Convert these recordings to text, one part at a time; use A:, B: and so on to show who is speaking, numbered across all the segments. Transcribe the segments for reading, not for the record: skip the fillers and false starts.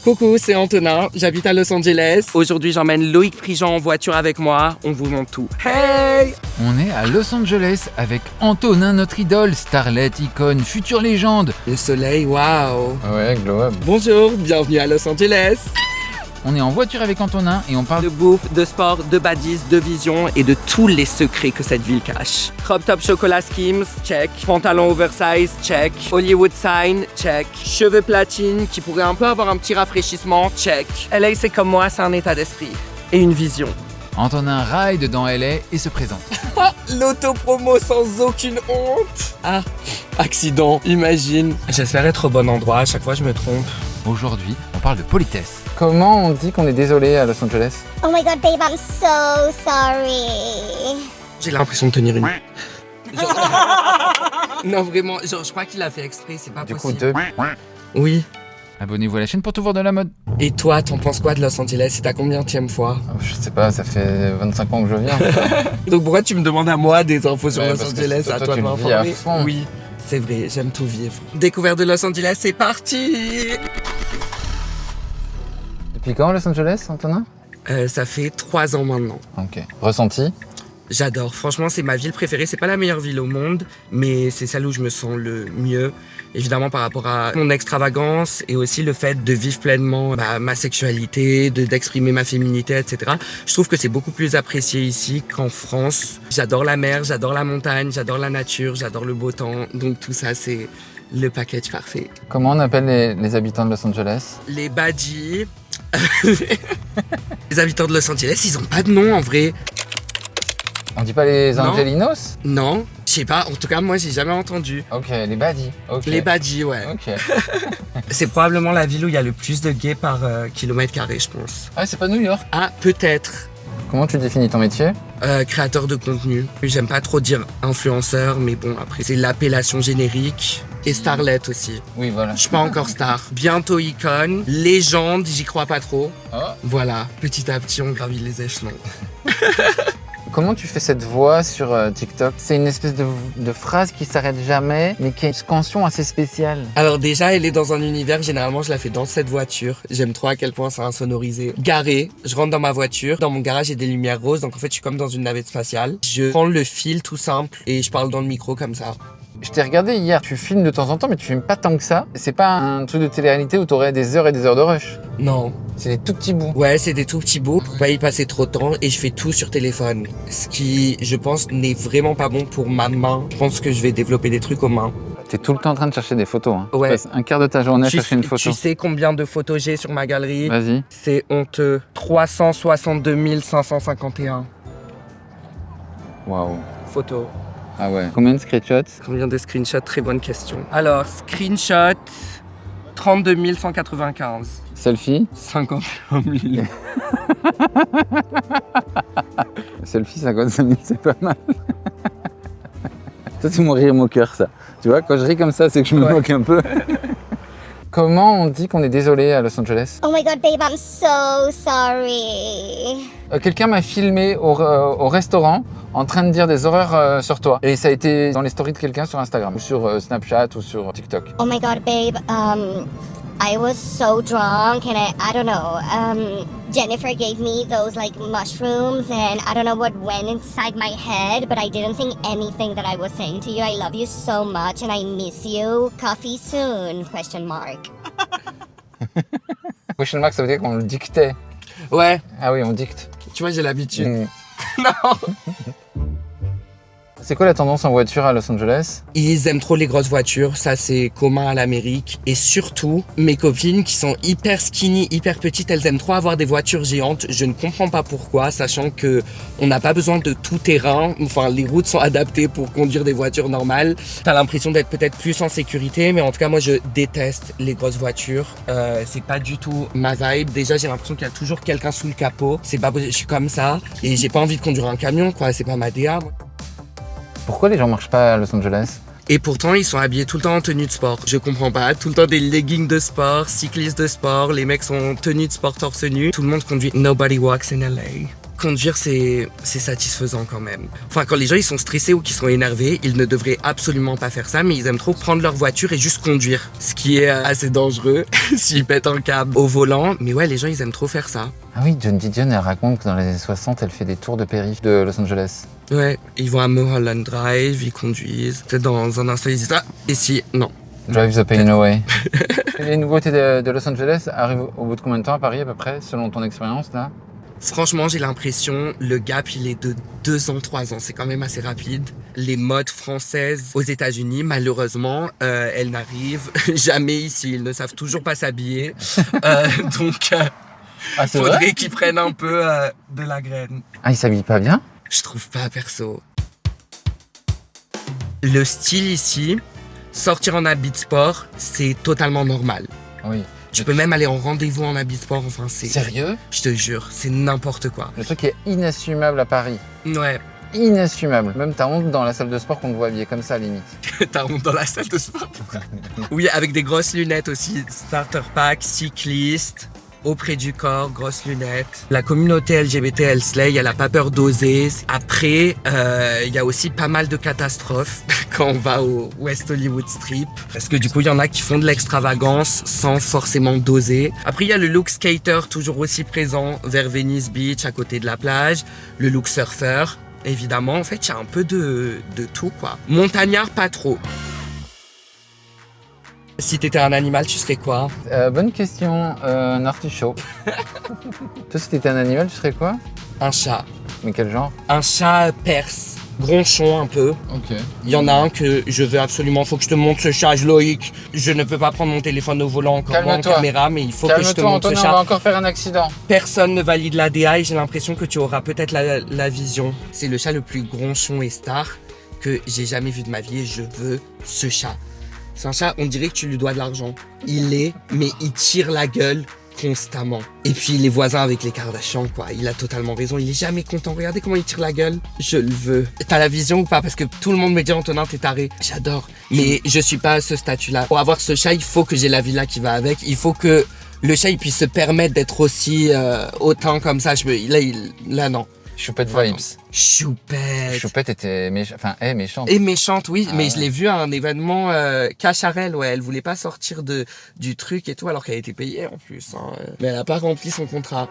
A: Coucou, c'est Antonin, j'habite à Los Angeles. Aujourd'hui, j'emmène Loïc Prigent en voiture avec moi. On vous montre tout. Hey!
B: On est à Los Angeles avec Antonin, notre idole, starlet, icône, future légende.
A: Le soleil, waouh!
B: Ouais, glow up.
A: Bonjour, bienvenue à Los Angeles.
B: On est en voiture avec Antonin et on parle
A: De bouffe, de sport, de baddies, de vision et de tous les secrets que cette ville cache. Crop top chocolat Skims, check. Pantalon oversize, check. Hollywood sign, check. Cheveux platine qui pourraient un peu avoir un petit rafraîchissement, check. LA, c'est comme moi, c'est un état d'esprit et une vision.
B: Antonin ride dans LA et se présente.
A: L'autopromo sans aucune honte. Ah, accident, imagine. J'espère être au bon endroit, à chaque fois je me trompe.
B: Aujourd'hui, on parle de politesse. Comment on dit qu'on est désolé à Los Angeles?
C: Oh my god, babe, I'm so sorry.
A: J'ai l'impression de tenir une... Non, vraiment, je crois qu'il a fait exprès, c'est pas
B: Du coup,
A: possible.
B: deux.
A: Oui.
B: Abonnez-vous à la chaîne pour tout voir de la mode.
A: Et toi, t'en penses quoi de Los Angeles? C'est ta combienième fois?
B: Je sais pas, ça fait 25 ans que je viens.
A: Donc pourquoi tu me demandes à moi des infos sur
B: Ouais,
A: Los
B: parce que
A: Angeles?
B: toi,
A: À
B: toi,
A: toi
B: tu
A: de
B: le vis à
A: m'informer.
B: fond.
A: Oui, c'est vrai, j'aime tout vivre. Découverte de Los Angeles, c'est parti!
B: Depuis quand Los Angeles, Antonin?
A: Ça fait 3 ans maintenant.
B: Ok. Ressenti?
A: J'adore, franchement c'est ma ville préférée, c'est pas la meilleure ville au monde, mais c'est celle où je me sens le mieux, évidemment par rapport à mon extravagance et aussi le fait de vivre pleinement ma sexualité, d'exprimer ma féminité, etc. Je trouve que c'est beaucoup plus apprécié ici qu'en France. J'adore la mer, j'adore la montagne, j'adore la nature, j'adore le beau temps, donc tout ça c'est le package parfait.
B: Comment on appelle les habitants de Los Angeles?
A: Les baddies, les habitants de Los Angeles, ils ont pas de nom en vrai.
B: On dit pas les
A: Non.
B: Angelinos?
A: Non, je sais pas, en tout cas moi j'ai jamais entendu.
B: Ok, les baddies. Ok.
A: Les baddies, ouais.
B: Ok.
A: C'est probablement la ville où il y a le plus de gays par kilomètre carré, je pense.
B: Ah, c'est pas New York.
A: Ah, peut-être.
B: Comment tu définis ton métier?
A: Créateur de contenu. J'aime pas trop dire influenceur, mais bon, après, c'est l'appellation générique. Et starlet aussi.
B: Oui, voilà.
A: Je suis pas encore star. Bientôt icône. Légende, j'y crois pas trop.
B: Oh.
A: Voilà, petit à petit, on gravit les échelons.
B: Comment tu fais cette voix sur TikTok? C'est une espèce de phrase qui s'arrête jamais, mais qui a une scansion assez spéciale.
A: Alors déjà, elle est dans un univers, généralement je la fais dans cette voiture. J'aime trop à quel point c'est insonorisé. Garé, je rentre dans ma voiture, dans mon garage il y a des lumières roses, donc en fait je suis comme dans une navette spatiale. Je prends le fil tout simple et je parle dans le micro comme ça.
B: Je t'ai regardé hier, tu filmes de temps en temps, mais tu filmes pas tant que ça. C'est pas un truc de télé-réalité où t'aurais des heures et des heures de rush.
A: Non.
B: C'est des tout petits bouts.
A: Ouais, c'est des tout petits bouts pour pas y passer trop de temps et je fais tout sur téléphone. Ce qui, je pense, n'est vraiment pas bon pour ma main. Je pense que je vais développer des trucs aux mains.
B: T'es tout le temps en train de chercher des photos. Hein.
A: Ouais.
B: Tu passes un quart de ta journée à chercher une photo.
A: Tu sais combien de photos j'ai sur ma galerie?
B: Vas-y.
A: C'est honteux. 362 551
B: Waouh.
A: photos.
B: Ah ouais. Combien de screenshots?
A: Combien de screenshots? Très bonne question. Alors, screenshot, 32 195.
B: Selfie?
A: 51 000.
B: Selfie 55 000, c'est pas mal. Ça, c'est mon rire moqueur, ça. Tu vois, quand je ris comme ça, c'est que je me moque un peu. Comment on dit qu'on est désolé à Los Angeles?
C: Oh my god, babe, I'm so sorry.
B: Quelqu'un m'a filmé au restaurant en train de dire des horreurs sur toi. Et ça a été dans les stories de quelqu'un sur Instagram, ou sur Snapchat, ou sur TikTok.
C: Oh my god, babe, I was so drunk and I don't know, Jennifer gave me those like mushrooms and I don't know what went inside my head, but I didn't think anything that I was saying to you. I love you so much and I miss you. Coffee soon? Question mark.
B: Question mark, ça veut dire qu'on le dictait.
A: Ouais,
B: Ah oui, on dicte.
A: tu vois, j'ai l'habitude.
B: Mm.
A: Non.
B: C'est quoi la tendance en voiture à Los Angeles?
A: Ils aiment trop les grosses voitures, ça c'est commun à l'Amérique. Et surtout, mes copines qui sont hyper skinny, hyper petites, elles aiment trop avoir des voitures géantes. Je ne comprends pas pourquoi, sachant que on n'a pas besoin de tout terrain. Enfin, les routes sont adaptées pour conduire des voitures normales. T'as l'impression d'être peut-être plus en sécurité, mais en tout cas, moi je déteste les grosses voitures. C'est pas du tout ma vibe. Déjà, j'ai l'impression qu'il y a toujours quelqu'un sous le capot. C'est pas possible, je suis comme ça. Et j'ai pas envie de conduire un camion, quoi. C'est pas ma DA, moi.
B: Pourquoi les gens marchent pas à Los Angeles?
A: Et pourtant, ils sont habillés tout le temps en tenue de sport. Je comprends pas. Tout le temps des leggings de sport, cyclistes de sport, les mecs sont en tenue de sport torse nu. Tout le monde conduit. Nobody walks in LA. Conduire, c'est satisfaisant quand même. Enfin, quand les gens ils sont stressés ou qu'ils sont énervés, ils ne devraient absolument pas faire ça, mais ils aiment trop prendre leur voiture et juste conduire. Ce qui est assez dangereux s'ils pètent un câble au volant. Mais ouais, les gens ils aiment trop faire ça.
B: Ah oui, John Didion, elle raconte que dans les années 60, elle fait des tours de périph' de Los Angeles.
A: Ouais, ils vont à Mulholland Drive, ils conduisent. Peut-être dans un instant, ils disent « Ah, ici, non. »
B: Drive the pain away. Les nouveautés de Los Angeles arrivent au bout de combien de temps à Paris à peu près, selon ton expérience là?
A: Franchement, j'ai l'impression, le gap, il est de 2 ans, 3 ans. C'est quand même assez rapide. Les modes françaises aux États-Unis, malheureusement, elles n'arrivent jamais ici. Ils ne savent toujours pas s'habiller. Donc, faudrait qu'ils prennent un peu de la graine.
B: Ah, ils s'habillent pas bien?
A: Je trouve pas, perso. Le style ici, sortir en habit de sport, c'est totalement normal.
B: Oui.
A: Tu peux même aller en rendez-vous en habit de sport, enfin c'est...
B: Sérieux?
A: Je te jure, c'est n'importe quoi.
B: Le truc est inassumable à Paris.
A: Ouais.
B: Inassumable. Même t'as honte dans la salle de sport qu'on te voit habillé comme ça à la limite.
A: T'as honte dans la salle de sport. Oui, avec des grosses lunettes aussi. Starter pack, cycliste, auprès du corps, grosses lunettes. La communauté LGBT, elle slay, elle a pas peur d'oser. Après, il y a aussi pas mal de catastrophes quand on va au West Hollywood Strip. Parce que du coup, il y en a qui font de l'extravagance sans forcément doser. Après, il y a le look skater, toujours aussi présent vers Venice Beach, à côté de la plage. Le look surfer, évidemment. En fait, il y a un peu de tout, quoi. Montagnard, pas trop. Si t'étais un animal, tu serais quoi?
B: Bonne question, un artichaut. Toi, si t'étais un animal, tu serais quoi?
A: Un chat.
B: Mais quel genre?
A: Un chat perse, gronchon un peu.
B: Ok.
A: Il y en a un que je veux absolument, faut que je te montre ce chat, Loïc. Je ne peux pas prendre mon téléphone au volant encore en caméra, mais il faut que je te montre
B: Antoine,
A: ce chat.
B: on va encore faire un accident.
A: Personne ne valide l'ADA et j'ai l'impression que tu auras peut-être la vision. C'est le chat le plus gronchon et star que j'ai jamais vu de ma vie et je veux ce chat. C'est un chat, on dirait que tu lui dois de l'argent. Mais il tire la gueule constamment. Et puis les voisins avec les Kardashians, quoi. Il a totalement raison, il est jamais content. Regardez comment il tire la gueule. Je le veux. T'as la vision ou pas? Parce que tout le monde me dit, Antonin, t'es taré. J'adore. Mais je suis pas à ce statut-là. Pour avoir ce chat, il faut que j'ai la villa qui va avec. Il faut que le chat, il puisse se permettre d'être aussi hautain comme ça. Là, non.
B: Choupette vibes.
A: Choupette.
B: Choupette était méchante.
A: Et méchante, oui, mais
B: ouais.
A: je l'ai vue à un événement Cacharel, ouais, elle voulait pas sortir du truc et tout, alors qu'elle a été payée en plus, hein. Mais elle a pas rempli son contrat.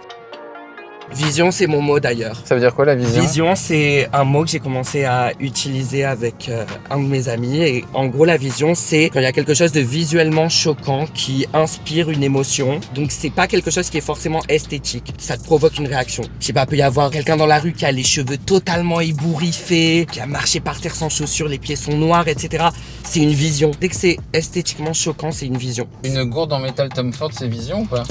A: Vision, c'est mon mot d'ailleurs.
B: Ça veut dire quoi la vision?
A: Vision, c'est un mot que j'ai commencé à utiliser avec un de mes amis. Et en gros, la vision, c'est quand il y a quelque chose de visuellement choquant qui inspire une émotion. Donc, c'est pas quelque chose qui est forcément esthétique. Ça te provoque une réaction. Je sais pas, peut y avoir quelqu'un dans la rue qui a les cheveux totalement ébouriffés, qui a marché par terre sans chaussures, les pieds sont noirs, etc. C'est une vision. Dès que c'est esthétiquement choquant, c'est une vision.
B: Une gourde en métal Tom Ford, c'est vision ou pas?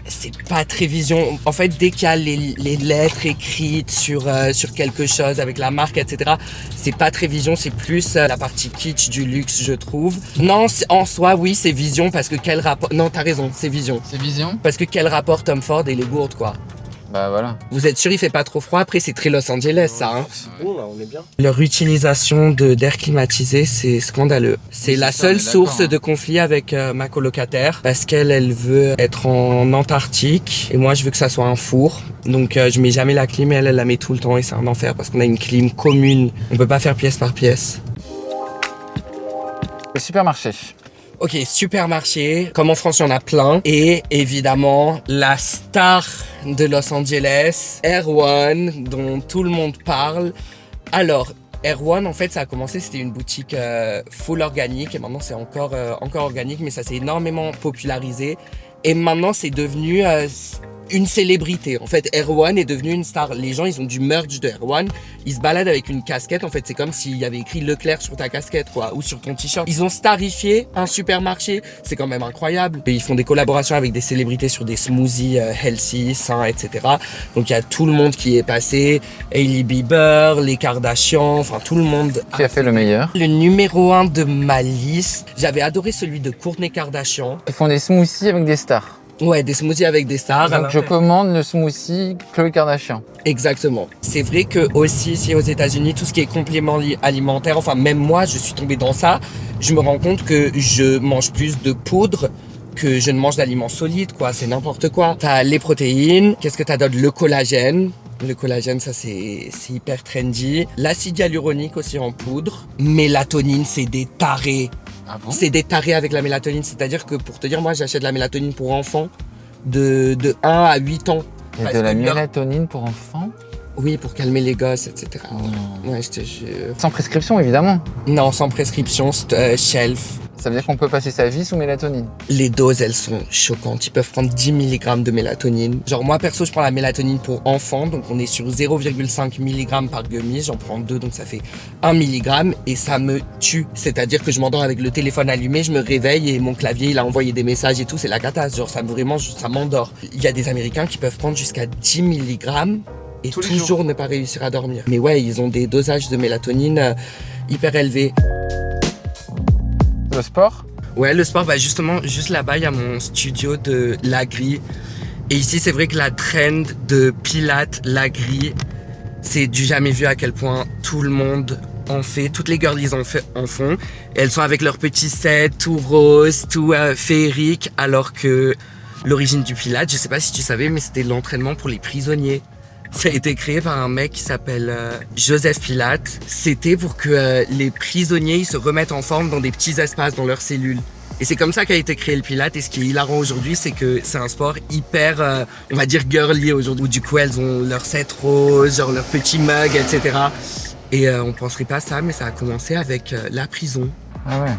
A: C'est pas très vision. En fait, dès qu'il y a les lettres écrites sur quelque chose avec la marque, etc., c'est pas très vision, c'est plus la partie kitsch du luxe, je trouve. Non, en soi, oui, c'est vision parce que quel rapport... Non, t'as raison, c'est vision.
B: C'est vision?
A: Parce que quel rapport Tom Ford et les gourdes, quoi.
B: Bah voilà.
A: Vous êtes sûr, il fait pas trop froid? Après, c'est très Los Angeles, ça, hein.
D: Bon, là, on est bien.
A: Leur utilisation d'air climatisé, c'est scandaleux. C'est la seule source de conflit avec ma colocataire parce qu'elle veut être en Antarctique et moi, je veux que ça soit un four. Donc, je mets jamais la clim et elle la met tout le temps et c'est un enfer parce qu'on a une clim commune. On peut pas faire pièce par pièce.
B: Le supermarché.
A: Ok, supermarché, comme en France, il y en a plein. Et évidemment, la star de Los Angeles, Erewhon, dont tout le monde parle. Alors, Erewhon, en fait, ça a commencé, c'était une boutique full organique. Et maintenant, c'est encore organique, mais ça s'est énormément popularisé. Et maintenant, c'est devenu une célébrité. En fait, Erewhon est devenu une star. Les gens, ils ont du merch de Erewhon. Ils se baladent avec une casquette. En fait, c'est comme s'il y avait écrit Leclerc sur ta casquette, quoi, ou sur ton t-shirt. Ils ont starifié un supermarché. C'est quand même incroyable. Et ils font des collaborations avec des célébrités sur des smoothies healthy, sains, etc. Donc, il y a tout le monde qui est passé. Hailey Bieber, les Kardashians, enfin, tout le monde.
B: Qui a fait le meilleur?
A: Le numéro 1 de ma liste, j'avais adoré celui de Kourtney Kardashian.
B: Ils font des smoothies avec des stars.
A: Ouais, des smoothies avec des stars.
B: Donc je commande le smoothie Khloé Kardashian.
A: Exactement. C'est vrai que aussi ici aux États-Unis, tout ce qui est complément alimentaire, enfin même moi, je suis tombée dans ça. Je me rends compte que je mange plus de poudre que je ne mange d'aliments solides, quoi. C'est n'importe quoi. T'as les protéines. Qu'est-ce que t'as d'autre? Le collagène. Le collagène, ça c'est hyper trendy. L'acide hyaluronique aussi en poudre. Mélatonine, c'est des tarés.
B: Ah bon?
A: C'est des tarés avec la mélatonine. C'est-à-dire que pour te dire, moi j'achète la mélatonine pour enfants de 1 à 8 ans.
B: Il y a
A: Parce
B: de la
A: que leur-
B: mélatonine pour enfants?
A: Oui, pour calmer les gosses, etc.
B: Oh.
A: Ouais, je te jure.
B: Sans prescription, évidemment.
A: Non, sans prescription, shelf.
B: Ça veut dire qu'on peut passer sa vie sous mélatonine.
A: Les doses, elles sont choquantes. Ils peuvent prendre 10 mg de mélatonine. Genre, moi, perso, je prends la mélatonine pour enfants. Donc, on est sur 0,5 mg par gummy. J'en prends 2, donc ça fait 1 mg. Et ça me tue. C'est-à-dire que je m'endors avec le téléphone allumé, je me réveille et mon clavier, il a envoyé des messages et tout. C'est la catastrophe. Genre, ça vraiment, ça m'endort. Il y a des Américains qui peuvent prendre jusqu'à 10 mg et
B: Tous les
A: toujours ne pas réussir à dormir. Mais ouais, ils ont des dosages de mélatonine hyper élevés.
B: Le sport?
A: Ouais, le sport, bah justement, juste là-bas, il y a mon studio de l'agri. Et ici, c'est vrai que la trend de Pilates, l'agri, c'est du jamais vu à quel point tout le monde en fait. Toutes les girlies en font. Et elles sont avec leur petit set, tout rose, tout féerique. Alors que l'origine du Pilates, je sais pas si tu savais, mais c'était l'entraînement pour les prisonniers. Ça a été créé par un mec qui s'appelle Joseph Pilates. C'était pour que les prisonniers ils se remettent en forme dans des petits espaces dans leurs cellules. Et c'est comme ça qu'a été créé le Pilates. Et ce qui est hilarant aujourd'hui, c'est que c'est un sport hyper, on va dire, girly aujourd'hui. Où du coup, elles ont leur set rose, genre leur petit mug, etc. Et on penserait pas ça, mais ça a commencé avec la prison.
B: Ah ouais.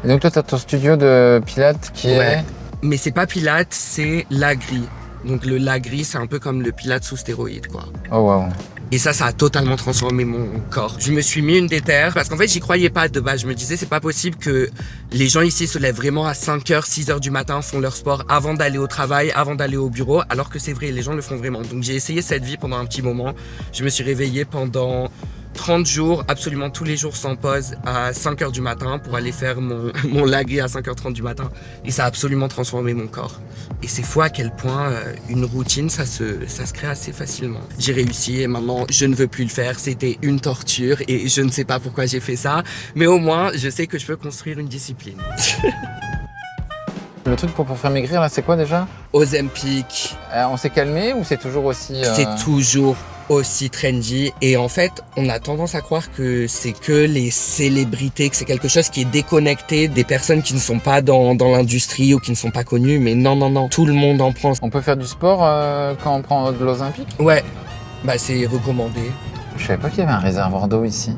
B: Et donc toi, tu as ton studio de pilates qui est...
A: Mais c'est pas Pilates, c'est l'agri. Donc le lagri, c'est un peu comme le Pilates sous stéroïdes, quoi.
B: Oh waouh.
A: Et ça a totalement transformé mon corps. Je me suis mis une déterre parce qu'en fait, j'y croyais pas de base. Je me disais, c'est pas possible que les gens ici se lèvent vraiment à 5h, 6h du matin, font leur sport avant d'aller au travail, avant d'aller au bureau, alors que c'est vrai, les gens le font vraiment. Donc j'ai essayé cette vie pendant un petit moment. Je me suis réveillé pendant 30 jours, absolument tous les jours sans pause, à 5h du matin pour aller faire mon lagri à 5h30 du matin. Et ça a absolument transformé mon corps. Et c'est fou à quel point une routine, ça se crée assez facilement. J'ai réussi et maintenant, je ne veux plus le faire. C'était une torture et je ne sais pas pourquoi j'ai fait ça. Mais au moins, je sais que je peux construire une discipline.
B: Le truc pour faire maigrir, là, c'est quoi déjà?
A: Ozempic,
B: On s'est calmé ou c'est toujours aussi...
A: c'est toujours aussi trendy et en fait on a tendance à croire que c'est que les célébrités, que c'est quelque chose qui est déconnecté des personnes qui ne sont pas dans l'industrie ou qui ne sont pas connues, mais non, tout le monde en prend.
B: On peut faire du sport quand on prend de l'Ozempic?
A: Ouais, bah c'est recommandé.
B: Je savais pas qu'il y avait un réservoir d'eau ici.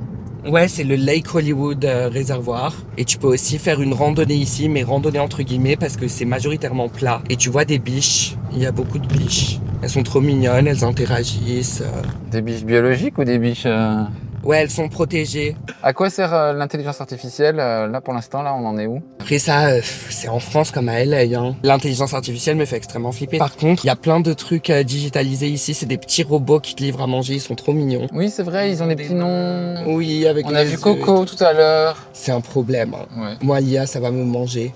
A: Ouais, c'est le Lake Hollywood réservoir. Et tu peux aussi faire une randonnée ici, mais randonnée entre guillemets parce que c'est majoritairement plat. Et tu vois des biches, il y a beaucoup de biches. Elles sont trop mignonnes, elles interagissent.
B: Des biches biologiques ou des biches...
A: Ouais, elles sont protégées.
B: À quoi sert l'intelligence artificielle? Là, pour l'instant, là, on en est où?
A: Après ça, c'est en France comme à LA. Hein. L'intelligence artificielle me fait extrêmement flipper. Par contre, il y a plein de trucs digitalisés ici. C'est des petits robots qui te livrent à manger. Ils sont trop mignons.
B: Oui, c'est vrai, ils ont des petits noms.
A: Oui, avec
B: On a
A: les
B: vu
A: yeux.
B: Coco tout à l'heure.
A: C'est un problème. Hein.
B: Ouais.
A: Moi, l'IA, ça va me manger.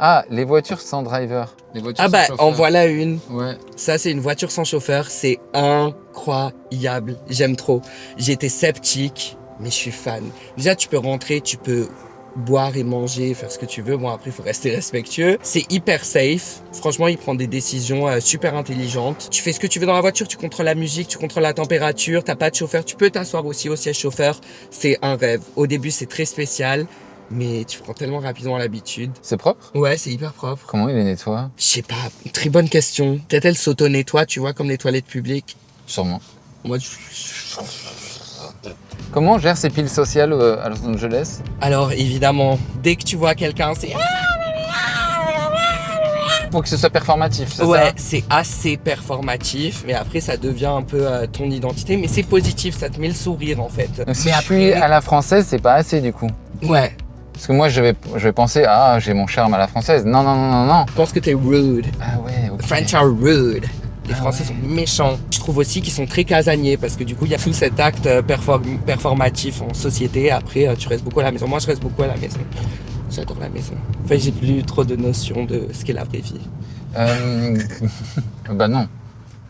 B: Ah, les voitures sans driver. Les voitures
A: Ah
B: sans
A: bah,
B: chauffeur.
A: en voilà une.
B: Ouais.
A: Ça, c'est une voiture sans chauffeur. C'est incroyable. J'aime trop. J'étais sceptique, mais je suis fan. Déjà, tu peux rentrer, tu peux boire et manger, faire ce que tu veux. Bon, après, il faut rester respectueux. C'est hyper safe. Franchement, il prend des décisions super intelligentes. Tu fais ce que tu veux dans la voiture, tu contrôles la musique, tu contrôles la température, t'as pas de chauffeur. Tu peux t'asseoir aussi au siège chauffeur. C'est un rêve. Au début, c'est très spécial, mais tu prends tellement rapidement l'habitude.
B: C'est propre?
A: Ouais, c'est hyper propre.
B: Comment il les nettoie?
A: Je sais pas, très bonne question. Peut-être elle s'auto-nettoie, tu vois, comme les toilettes publiques.
B: Sûrement.
A: Moi,
B: Comment on gère ces piles sociales à Los Angeles?
A: alors évidemment, dès que tu vois quelqu'un, c'est
B: Pour que ce soit performatif, c'est
A: ouais,
B: ça?
A: c'est assez performatif, mais après ça devient un peu ton identité, mais c'est positif, ça te met le sourire en fait.
B: Donc si
A: mais
B: je suis à la française, c'est pas assez du coup.
A: Ouais,
B: Parce que moi, je vais penser, ah, j'ai mon charme à la française. Non.
A: je pense que t'es rude.
B: Ah ouais, ok.
A: French are rude. Les
B: Ah
A: Français
B: ouais.
A: sont méchants. Je trouve aussi qu'ils sont très casaniers parce que du coup, il y a tout cet acte performatif en société. Après, tu restes beaucoup à la maison. Moi, je reste beaucoup à la maison. J'adore la maison. Enfin, j'ai plus trop de notions de ce qu'est la vraie vie.
B: Bah non.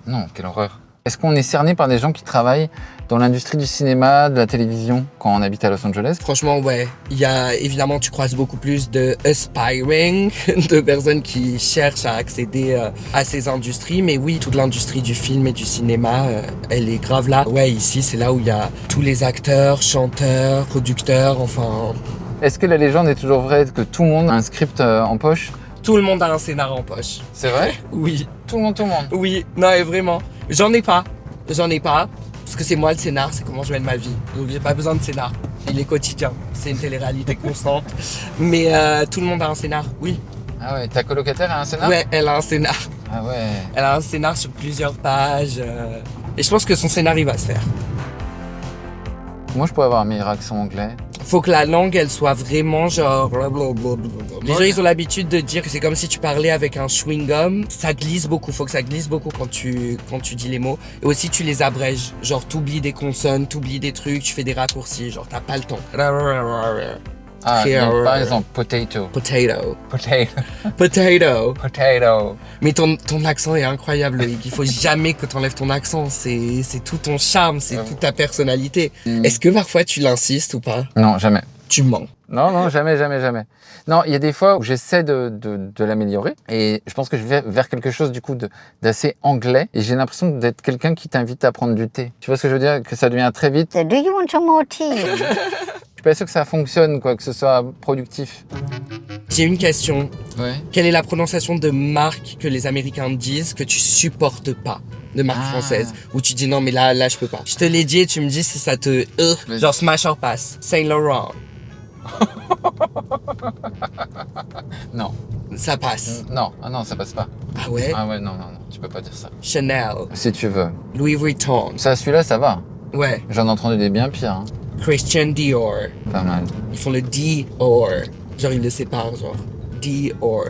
B: Non, quelle horreur. Est-ce qu'on est cerné par des gens qui travaillent dans l'industrie du cinéma, de la télévision, quand on habite à Los Angeles?
A: Franchement, ouais. Il y a, évidemment, tu croises beaucoup plus de aspiring, de personnes qui cherchent à accéder à ces industries. Mais oui, toute l'industrie du film et du cinéma, elle est grave là. Ouais, ici, c'est là où il y a tous les acteurs, chanteurs, producteurs, enfin...
B: Est-ce que la légende est toujours vraie que tout le monde a un script en poche?
A: Tout le monde a un scénar en poche.
B: C'est vrai?
A: Oui.
B: Tout le monde.
A: Oui. Non, et vraiment. J'en ai pas. Parce que c'est moi le scénar, c'est comment je mène ma vie. Donc j'ai pas besoin de scénar. Il est quotidien. C'est une télé-réalité constante. Mais tout le monde a un scénar, oui.
B: Ah ouais, ta colocataire a un scénar?
A: Ouais, elle a un scénar.
B: Ah ouais.
A: Elle a un scénar sur plusieurs pages. Et je pense que son scénar, il va se faire.
B: Moi, je pourrais avoir un meilleur accent anglais.
A: Faut que la langue, elle soit vraiment genre... Les gens, ils ont l'habitude de dire que c'est comme si tu parlais avec un chewing-gum. Ça glisse beaucoup, faut que ça glisse beaucoup quand tu dis les mots. Et aussi, tu les abrèges. Genre, t'oublies des consonnes, t'oublies des trucs, tu fais des raccourcis. Genre, t'as pas le temps.
B: Ah, donc, par exemple, potato.
A: Mais ton accent est incroyable, Loïc. Il faut jamais que t'enlèves ton accent. C'est tout ton charme, c'est toute ta personnalité. Est-ce que parfois tu l'insistes ou pas?
B: Non, jamais.
A: Tu mens.
B: Non, jamais. Non, il y a des fois où j'essaie de l'améliorer et je pense que je vais vers quelque chose du coup d'assez anglais et j'ai l'impression d'être quelqu'un qui t'invite à prendre du thé. Tu vois ce que je veux dire? Que ça devient très vite.
C: Do you want some more tea?
B: Je suis pas sûr que ça fonctionne, quoi, que ce soit productif.
A: J'ai une question.
B: Ouais.
A: Quelle est la prononciation de marque que les Américains disent que tu supportes pas? De marque française. Où tu dis non, mais là, je peux pas. Je te l'ai dit et tu me dis si ça te... genre Smash or Pass. Saint Laurent.
B: Non.
A: Ça passe.
B: Non, ça passe pas.
A: Ah ouais?
B: Ah ouais, non, tu peux pas dire ça.
A: Chanel.
B: Si tu veux.
A: Louis Vuitton.
B: Ça, celui-là, ça va.
A: Ouais.
B: J'en ai entendu des bien pires. Hein.
A: Christian Dior.
B: Pas mal.
A: Ils font le Dior. Genre, ils le séparent, genre. Dior.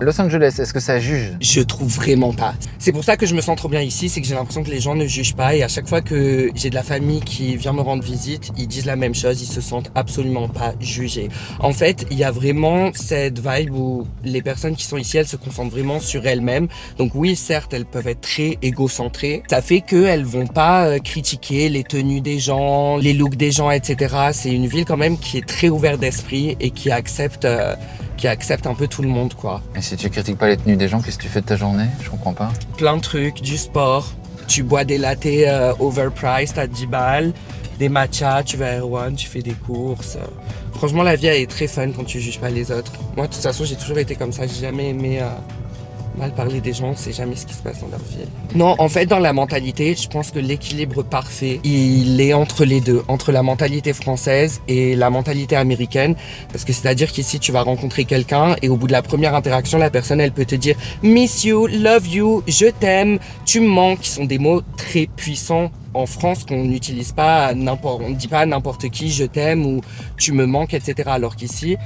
B: Los Angeles, est-ce que ça juge?
A: Je trouve vraiment pas. C'est pour ça que je me sens trop bien ici, c'est que j'ai l'impression que les gens ne jugent pas et à chaque fois que j'ai de la famille qui vient me rendre visite, ils disent la même chose, ils se sentent absolument pas jugés. En fait, il y a vraiment cette vibe où les personnes qui sont ici, elles se concentrent vraiment sur elles-mêmes. Donc oui, certes, elles peuvent être très égocentrées. Ça fait qu'elles vont pas critiquer les tenues des gens, les looks des gens, etc. C'est une ville quand même qui est très ouverte d'esprit et qui accepte un peu tout le monde, quoi.
B: Et si tu critiques pas les tenues des gens, qu'est-ce que tu fais de ta journée? Je comprends pas.
A: Plein de trucs, du sport, tu bois des lattés overpriced à 10 balles, des matchas, tu vas à Erewhon, tu fais des courses. Franchement, la vie elle est très fun quand tu juges pas les autres. Moi, de toute façon, j'ai toujours été comme ça, j'ai jamais aimé mal parler des gens, on sait jamais ce qui se passe dans leur vie. Non, en fait, dans la mentalité, je pense que l'équilibre parfait, il est entre les deux, entre la mentalité française et la mentalité américaine. Parce que c'est-à-dire qu'ici, tu vas rencontrer quelqu'un et au bout de la première interaction, la personne, elle peut te dire « Miss you, love you, je t'aime, tu me manques », qui sont des mots très puissants en France qu'on n'utilise pas à n'importe, on ne dit pas à n'importe qui « je t'aime » ou « tu me manques », etc. Alors qu'ici,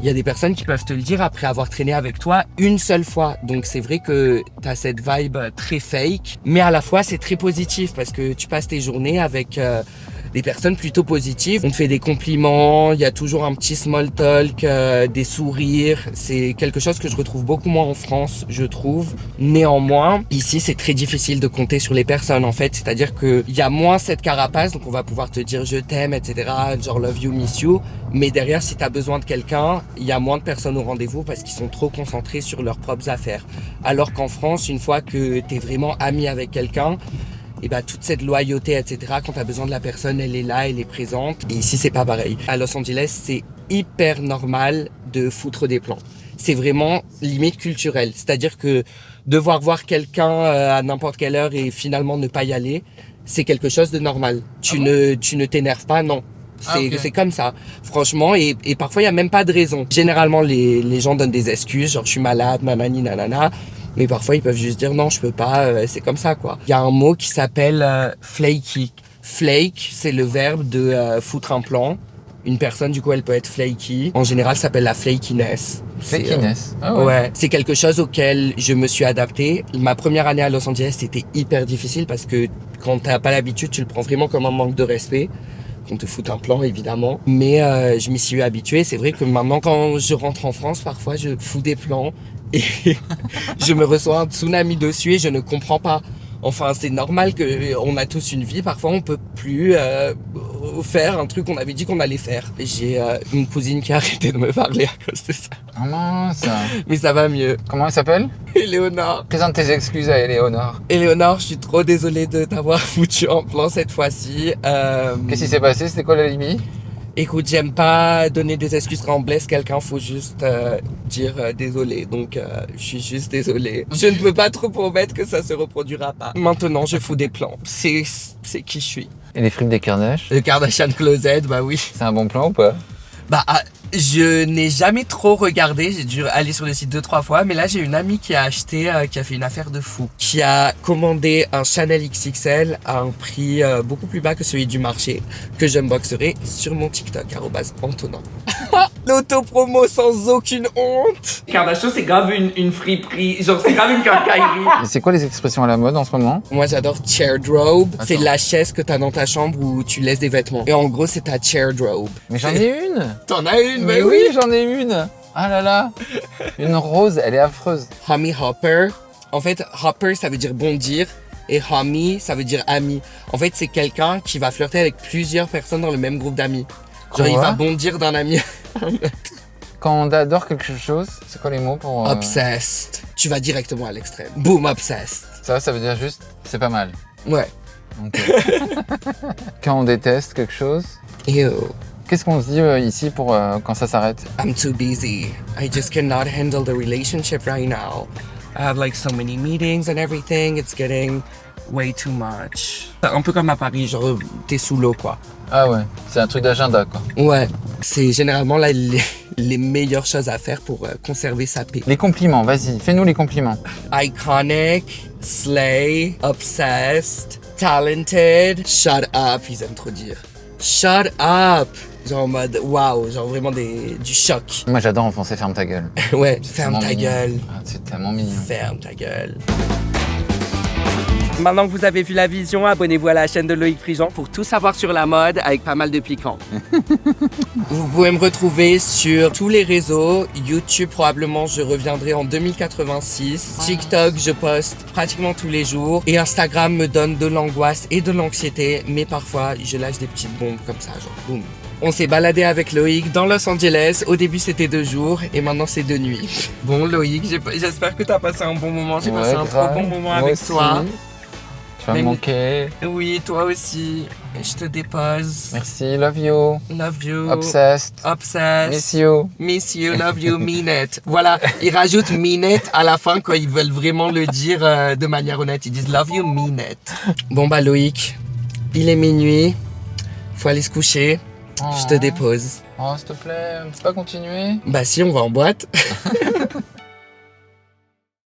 A: il y a des personnes qui peuvent te le dire après avoir traîné avec toi une seule fois. Donc c'est vrai que tu as cette vibe très fake, mais à la fois c'est très positif parce que tu passes tes journées avec des personnes plutôt positives. On te fait des compliments, il y a toujours un petit small talk, des sourires. C'est quelque chose que je retrouve beaucoup moins en France, je trouve. Néanmoins, ici c'est très difficile de compter sur les personnes en fait. C'est-à-dire qu'il y a moins cette carapace, donc on va pouvoir te dire je t'aime, etc. Genre love you, miss you. Mais derrière, si tu as besoin de quelqu'un, il y a moins de personnes au rendez-vous parce qu'ils sont trop concentrés sur leurs propres affaires. Alors qu'en France, une fois que tu es vraiment ami avec quelqu'un, et bah toute cette loyauté, etc., quand tu as besoin de la personne, elle est là, elle est présente. Et ici, c'est pas pareil. À Los Angeles, c'est hyper normal de foutre des plans. C'est vraiment limite culturel. C'est-à-dire que devoir voir quelqu'un à n'importe quelle heure et finalement ne pas y aller, c'est quelque chose de normal. Tu ne t'énerves pas, non. C'est comme ça, franchement, et parfois il y a même pas de raison. Généralement les gens donnent des excuses, genre je suis malade, nanani nanana, mais parfois ils peuvent juste dire non, je peux pas, c'est comme ça quoi. Il y a un mot qui s'appelle flaky. Flake, c'est le verbe de foutre un plan. Une personne, du coup, elle peut être flaky. En général, ça s'appelle la flakiness.
B: Flakiness.
A: Ouais. C'est quelque chose auquel je me suis adapté. Ma première année à Los Angeles, c'était hyper difficile parce que quand t'as pas l'habitude, tu le prends vraiment comme un manque de respect. On te fout un plan, évidemment. Mais je m'y suis habitué. C'est vrai que maintenant, quand je rentre en France, parfois, je fous des plans et je me reçois un tsunami dessus et je ne comprends pas. Enfin, c'est normal qu'on a tous une vie. Parfois, on peut plus faire un truc qu'on avait dit qu'on allait faire. J'ai une cousine qui a arrêté de me parler à cause de ça.
B: Oh mince.
A: Mais ça va mieux.
B: Comment elle s'appelle?
A: Éléonore.
B: Présente tes excuses à Éléonore.
A: Éléonore, je suis trop désolée de t'avoir foutu en plan cette fois-ci.
B: Qu'est-ce qui s'est passé? C'était quoi la limite?
A: Écoute, j'aime pas donner des excuses quand on blesse quelqu'un, faut juste dire désolé. Donc, je suis juste désolée. Je ne peux pas trop promettre que ça se reproduira pas. Maintenant, je fous des plans. C'est qui je suis.
B: Et les fripes des Kardashians?
A: Le Kardashian Closet, bah oui.
B: C'est un bon plan ou pas?
A: Bah, je n'ai jamais trop regardé, j'ai dû aller sur le site 2-3 fois, mais là j'ai une amie qui a acheté, qui a fait une affaire de fou, qui a commandé un Chanel XXL à un prix beaucoup plus bas que celui du marché, que j'unboxerai sur mon TikTok, @Antonin. L'autopromo sans aucune honte. Kardashian, c'est grave une friperie, genre c'est grave une quincaillerie.
B: Et c'est quoi les expressions à la mode en ce moment?
A: Moi j'adore chairdrobe, c'est
B: Attends.
A: la chaise que t'as dans ta chambre où tu laisses des vêtements. Et en gros c'est ta chairdrobe.
B: Mais j'en ai une!
A: T'en as une,
B: Mais oui, j'en ai une! Ah là là! Une rose, elle est affreuse.
A: Homie Hopper. En fait, Hopper, ça veut dire bondir. Et homie, ça veut dire ami. En fait, c'est quelqu'un qui va flirter avec plusieurs personnes dans le même groupe d'amis. Genre, il
B: Quoi?
A: va bondir d'un ami.
B: Quand on adore quelque chose, c'est quoi les mots pour...
A: Obsessed. Tu vas directement à l'extrême. Boom, obsessed.
B: Ça veut dire juste, c'est pas mal.
A: Ouais.
B: Ok. Quand on déteste quelque chose,
A: Ew.
B: qu'est-ce qu'on se dit ici pour quand ça s'arrête?
A: I'm too busy. I just cannot handle the relationship right now. I have like so many meetings and everything. It's getting way too much. Un peu comme à Paris, genre t'es sous l'eau quoi.
B: Ah ouais, c'est un truc d'agenda quoi.
A: Ouais, c'est généralement là les meilleures choses à faire pour conserver sa paix.
B: Les compliments, vas-y, fais-nous les compliments.
A: Iconic, slay, obsessed, talented, shut up, ils aiment trop dire. Shut up! Genre en mode waouh, genre vraiment du choc.
B: Moi j'adore en français, ferme ta gueule.
A: Ouais,
B: C'est
A: ferme
B: tellement
A: ta
B: mignon.
A: gueule.
B: Ah, c'est tellement mignon.
A: Ferme ta gueule. Maintenant que vous avez vu la vision, abonnez-vous à la chaîne de Loïc Prigent pour tout savoir sur la mode avec pas mal de piquants. Vous pouvez me retrouver sur tous les réseaux. YouTube, probablement, je reviendrai en 2086. TikTok, je poste pratiquement tous les jours. Et Instagram me donne de l'angoisse et de l'anxiété. Mais parfois, je lâche des petites bombes comme ça, genre boum. On s'est baladé avec Loïc dans Los Angeles. Au début, c'était 2 jours et maintenant, c'est 2 nuits. Bon, Loïc, j'espère que tu as passé un bon moment. J'ai passé un trop bon moment avec toi.
B: Tu vas me manquer.
A: Oui, toi aussi. Je te dépose.
B: Merci, love you.
A: Love you.
B: Obsessed.
A: Obsessed.
B: Miss you.
A: Miss you, love you, mean it. Voilà, ils rajoutent mean it à la fin quand ils veulent vraiment le dire de manière honnête. Ils disent love you, mean it. Bon bah Loïc, il est minuit. Faut aller se coucher. Je te dépose.
B: Oh, s'il te plaît, on peut pas continuer?
A: Bah si, on va en boîte.